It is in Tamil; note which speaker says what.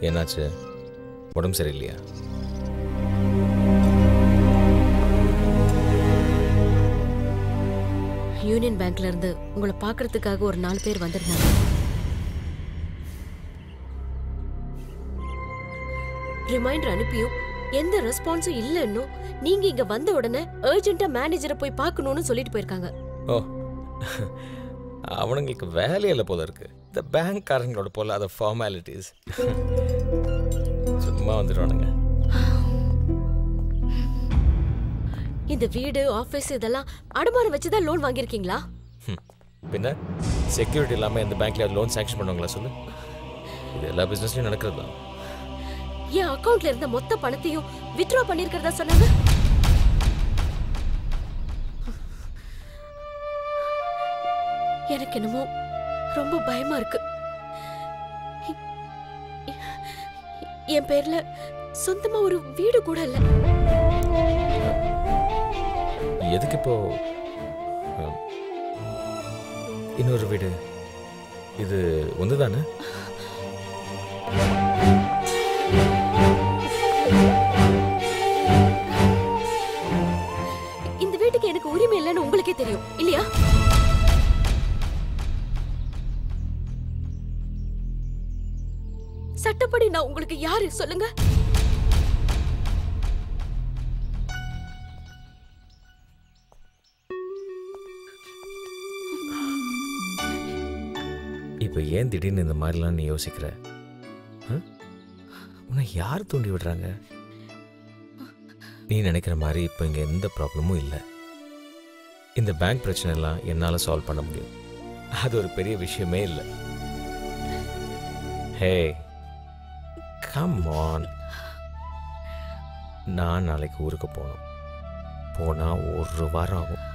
Speaker 1: என்னாச்சு? உடம்பு சரியில்லையா?
Speaker 2: யூனியன் பேங்க்ல இருந்து உங்களை பார்க்கறதுக்காக ஒரு 4 பேர் வந்திருந்தாங்க. ரிமைண்டர் அனுப்பியும் எந்த ரெஸ்பான்ஸும் இல்லைன்னு நீங்க இங்க வந்த உடனே அர்ஜென்ட்டா மேனேஜரை போய் பார்க்கணும்னு சொல்லிட்டு போயிருக்காங்க.
Speaker 1: ஓ, அவனுங்களுக்கு வேலையில போல இருக்கு. இந்த பேங்க்காரங்களோட போல அதை ஃபார்மாலிட்டிஸ் சும்மா வந்துடுவானுங்க.
Speaker 2: இந்த வீடு ஆபீஸ் இதெல்லாம் அடமானம் வச்சுதான் லோன் வாங்கியிருக்கீங்களா?
Speaker 1: பின்ன செக்யூரிட்டி இல்லாமல் இந்த பேங்க்ல லோன் சாங்ஷன் பண்ணுவாங்களா சொல்லு? இது எல்லா பிஸ்னஸ்லையும் நடக்கிறது தான்.
Speaker 2: என் அக்கவுண்ட்ல இருந்த மொத்த பணத்தையும் வித்ட்ரா பண்ணிருக்கிறதா சொன்னாங்க. எனக்கு என்னமோ ரொம்ப பயமா இருக்கு. என் பேர்ல சொந்தமா ஒரு வீடு கூட இல்ல.
Speaker 1: எதுக்கு இப்போ இன்னொரு வீடு? இது ஒன்றுதானே?
Speaker 2: இந்த வீட்டுக்கு எனக்கு உரிமை இல்லைன்னு உங்களுக்கே தெரியும் இல்லையா? சட்டப்படி நான் உங்களுக்கு யாரு சொல்லுங்க?
Speaker 1: இப்போ ஏன் திடீர்னு இந்த மாதிரிலாம் நீ யோசிக்கிற? உன்னை யார் தூண்டி விடுறாங்க? நீ நினைக்கிற மாதிரி இப்போ இங்கே எந்த ப்ராப்ளமும் இல்லை. இந்த பேங்க் பிரச்சனைலாம் என்னால் சால்வ் பண்ண முடியும். அது ஒரு பெரிய விஷயமே இல்லை. ஹே, கம் ஆன். நான் நாளைக்கு ஊருக்கு போகணும். போனால் 1 வாரம் ஆகும்.